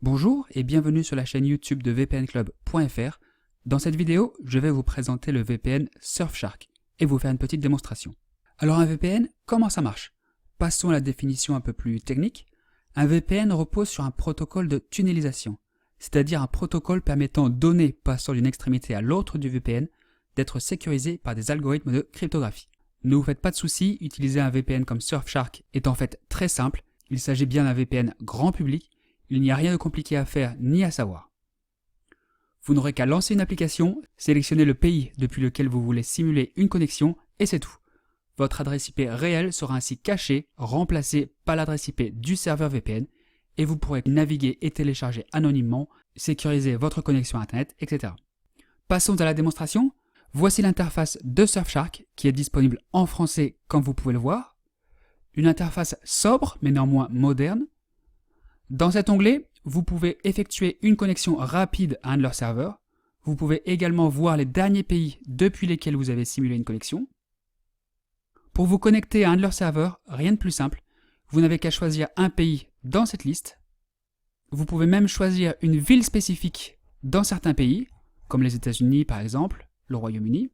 Bonjour et bienvenue sur la chaîne YouTube de vpnclub.fr. Dans cette vidéo, je vais vous présenter le VPN Surfshark et vous faire une petite démonstration. Alors un VPN, comment ça marche? Passons à la définition un peu plus technique. Un VPN repose sur un protocole de tunnelisation, c'est-à-dire un protocole permettant aux données passant d'une extrémité à l'autre du VPN d'être sécurisées par des algorithmes de cryptographie. Ne vous faites pas de soucis, utiliser un VPN comme Surfshark est en fait très simple. Il s'agit bien d'un VPN grand public. Il n'y a rien de compliqué à faire ni à savoir. Vous n'aurez qu'à lancer une application, sélectionner le pays depuis lequel vous voulez simuler une connexion et c'est tout. Votre adresse IP réelle sera ainsi cachée, remplacée par l'adresse IP du serveur VPN et vous pourrez naviguer et télécharger anonymement, sécuriser votre connexion Internet, etc. Passons à la démonstration. Voici l'interface de Surfshark qui est disponible en français comme vous pouvez le voir. Une interface sobre mais néanmoins moderne. Dans cet onglet, vous pouvez effectuer une connexion rapide à un de leurs serveurs. Vous pouvez également voir les derniers pays depuis lesquels vous avez simulé une connexion. Pour vous connecter à un de leurs serveurs, rien de plus simple. Vous n'avez qu'à choisir un pays dans cette liste. Vous pouvez même choisir une ville spécifique dans certains pays, comme les États-Unis par exemple, le Royaume-Uni.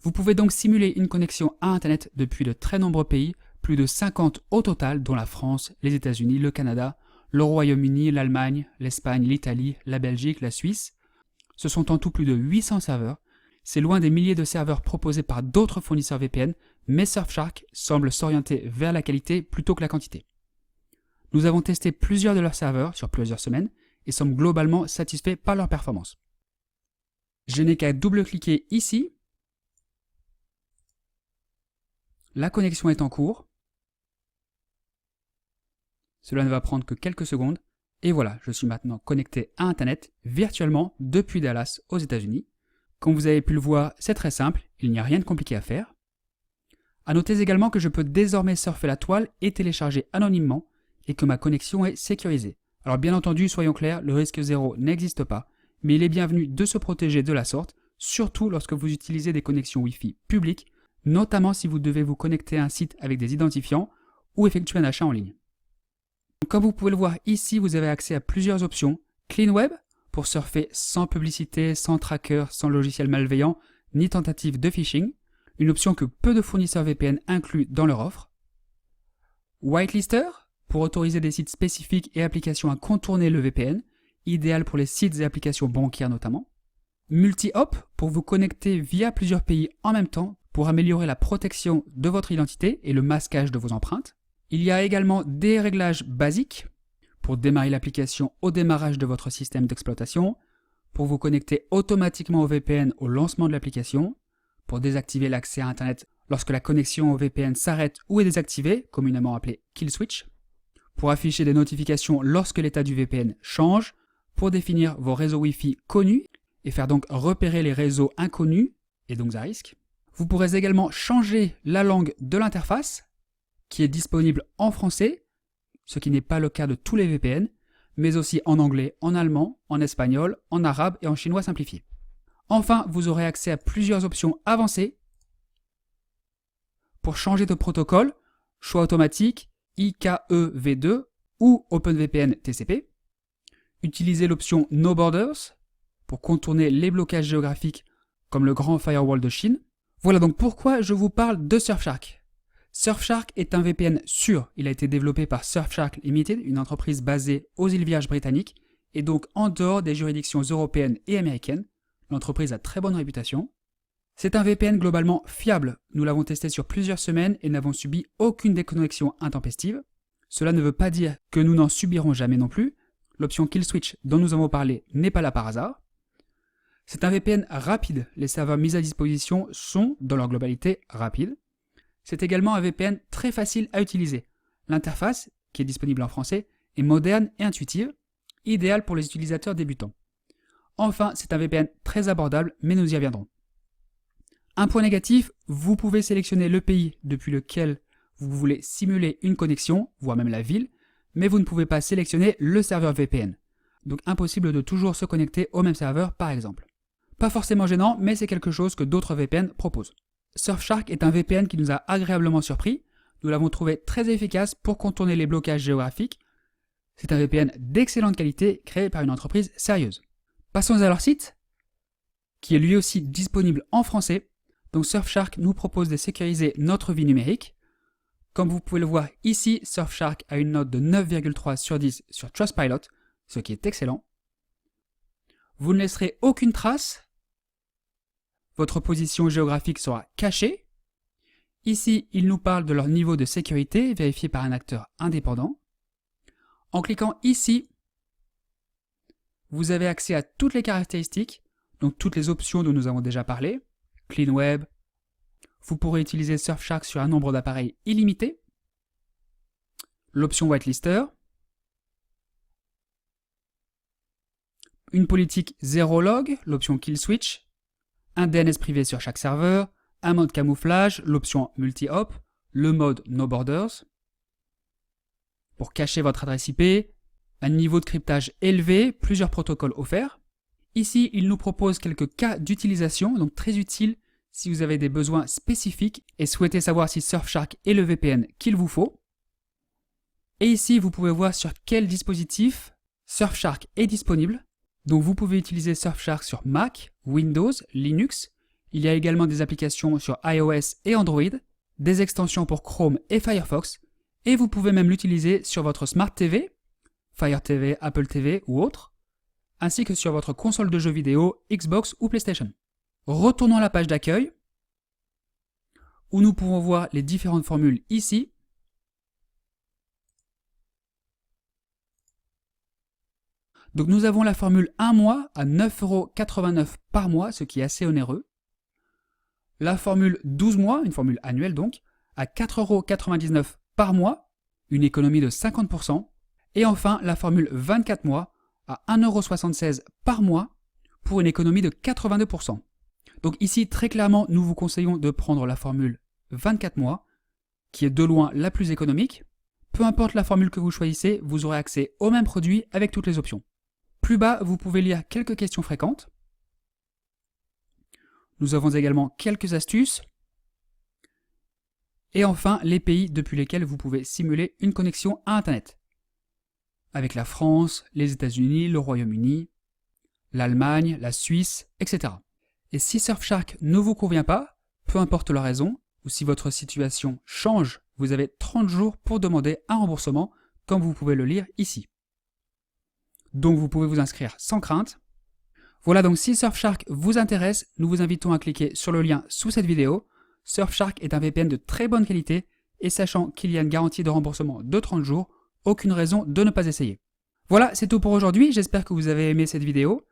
Vous pouvez donc simuler une connexion à Internet depuis de très nombreux pays, plus de 50 au total, dont la France, les États-Unis, le Canada, le Royaume-Uni, l'Allemagne, l'Espagne, l'Italie, la Belgique, la Suisse. Ce sont en tout plus de 800 serveurs. C'est loin des milliers de serveurs proposés par d'autres fournisseurs VPN, mais Surfshark semble s'orienter vers la qualité plutôt que la quantité. Nous avons testé plusieurs de leurs serveurs sur plusieurs semaines et sommes globalement satisfaits par leur performance. Je n'ai qu'à double-cliquer ici. La connexion est en cours. Cela ne va prendre que quelques secondes. Et voilà, je suis maintenant connecté à Internet virtuellement depuis Dallas aux États-Unis. Comme vous avez pu le voir, c'est très simple, il n'y a rien de compliqué à faire. À noter également que je peux désormais surfer la toile et télécharger anonymement et que ma connexion est sécurisée. Alors bien entendu, soyons clairs, le risque zéro n'existe pas, mais il est bienvenu de se protéger de la sorte, surtout lorsque vous utilisez des connexions Wi-Fi publiques, notamment si vous devez vous connecter à un site avec des identifiants ou effectuer un achat en ligne. Comme vous pouvez le voir ici, vous avez accès à plusieurs options. Clean Web, pour surfer sans publicité, sans tracker, sans logiciel malveillant, ni tentative de phishing, une option que peu de fournisseurs VPN incluent dans leur offre. Whitelister, pour autoriser des sites spécifiques et applications à contourner le VPN, idéal pour les sites et applications bancaires notamment. Multi-hop, pour vous connecter via plusieurs pays en même temps, pour améliorer la protection de votre identité et le masquage de vos empreintes. Il y a également des réglages basiques pour démarrer l'application au démarrage de votre système d'exploitation, pour vous connecter automatiquement au VPN au lancement de l'application, pour désactiver l'accès à Internet lorsque la connexion au VPN s'arrête ou est désactivée, communément appelé kill switch, pour afficher des notifications lorsque l'état du VPN change, pour définir vos réseaux Wi-Fi connus et faire donc repérer les réseaux inconnus et donc à risque. Vous pourrez également changer la langue de l'interface, qui est disponible en français, ce qui n'est pas le cas de tous les VPN, mais aussi en anglais, en allemand, en espagnol, en arabe et en chinois simplifié. Enfin, vous aurez accès à plusieurs options avancées pour changer de protocole, choix automatique, IKEv2 ou OpenVPN TCP. Utilisez l'option No Borders pour contourner les blocages géographiques comme le grand firewall de Chine. Voilà donc pourquoi je vous parle de Surfshark. Surfshark est un VPN sûr. Il a été développé par Surfshark Limited, une entreprise basée aux îles Vierges britanniques et donc en dehors des juridictions européennes et américaines. L'entreprise a très bonne réputation. C'est un VPN globalement fiable. Nous l'avons testé sur plusieurs semaines et n'avons subi aucune déconnexion intempestive. Cela ne veut pas dire que nous n'en subirons jamais non plus. L'option Kill Switch dont nous avons parlé n'est pas là par hasard. C'est un VPN rapide. Les serveurs mis à disposition sont, dans leur globalité, rapides. C'est également un VPN très facile à utiliser. L'interface, qui est disponible en français, est moderne et intuitive, idéale pour les utilisateurs débutants. Enfin, c'est un VPN très abordable, mais nous y reviendrons. Un point négatif, vous pouvez sélectionner le pays depuis lequel vous voulez simuler une connexion, voire même la ville, mais vous ne pouvez pas sélectionner le serveur VPN. Donc impossible de toujours se connecter au même serveur par exemple. Pas forcément gênant, mais c'est quelque chose que d'autres VPN proposent. Surfshark est un VPN qui nous a agréablement surpris. Nous l'avons trouvé très efficace pour contourner les blocages géographiques. C'est un VPN d'excellente qualité créé par une entreprise sérieuse. Passons à leur site, qui est lui aussi disponible en français. Donc Surfshark nous propose de sécuriser notre vie numérique. Comme vous pouvez le voir ici, Surfshark a une note de 9,3 sur 10 sur Trustpilot, ce qui est excellent. Vous ne laisserez aucune trace. Votre position géographique sera cachée. Ici, ils nous parlent de leur niveau de sécurité vérifié par un acteur indépendant. En cliquant ici, vous avez accès à toutes les caractéristiques, donc toutes les options dont nous avons déjà parlé. Clean Web. Vous pourrez utiliser Surfshark sur un nombre d'appareils illimité. L'option Whitelister. Une politique zéro log, l'option Kill Switch. Un DNS privé sur chaque serveur. Un mode camouflage, l'option Multi-Hop. Le mode No Borders. Pour cacher votre adresse IP. Un niveau de cryptage élevé, plusieurs protocoles offerts. Ici, il nous propose quelques cas d'utilisation, donc très utiles si vous avez des besoins spécifiques et souhaitez savoir si Surfshark est le VPN qu'il vous faut. Et ici, vous pouvez voir sur quel dispositif Surfshark est disponible. Donc vous pouvez utiliser Surfshark sur Mac, Windows, Linux. Il y a également des applications sur iOS et Android, des extensions pour Chrome et Firefox, et vous pouvez même l'utiliser sur votre Smart TV, Fire TV, Apple TV ou autre, ainsi que sur votre console de jeux vidéo, Xbox ou PlayStation. Retournons à la page d'accueil, où nous pouvons voir les différentes formules ici. Donc nous avons la formule 1 mois à 9,89 € par mois, ce qui est assez onéreux. La formule 12 mois, une formule annuelle donc, à 4,99 € par mois, une économie de 50%. Et enfin la formule 24 mois à 1,76 € par mois, pour une économie de 82%. Donc ici, très clairement, nous vous conseillons de prendre la formule 24 mois, qui est de loin la plus économique. Peu importe la formule que vous choisissez, vous aurez accès au même produit avec toutes les options. Plus bas, vous pouvez lire quelques questions fréquentes. Nous avons également quelques astuces. Et enfin, les pays depuis lesquels vous pouvez simuler une connexion à Internet. Avec la France, les États-Unis, le Royaume-Uni, l'Allemagne, la Suisse, etc. Et si Surfshark ne vous convient pas, peu importe la raison, ou si votre situation change, vous avez 30 jours pour demander un remboursement, comme vous pouvez le lire ici. Donc vous pouvez vous inscrire sans crainte. Voilà, donc si Surfshark vous intéresse, nous vous invitons à cliquer sur le lien sous cette vidéo. Surfshark est un VPN de très bonne qualité, et sachant qu'il y a une garantie de remboursement de 30 jours, aucune raison de ne pas essayer. Voilà, c'est tout pour aujourd'hui, j'espère que vous avez aimé cette vidéo.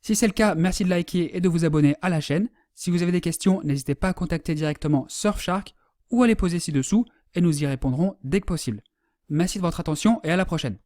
Si c'est le cas, merci de liker et de vous abonner à la chaîne. Si vous avez des questions, n'hésitez pas à contacter directement Surfshark ou à les poser ci-dessous et nous y répondrons dès que possible. Merci de votre attention et à la prochaine.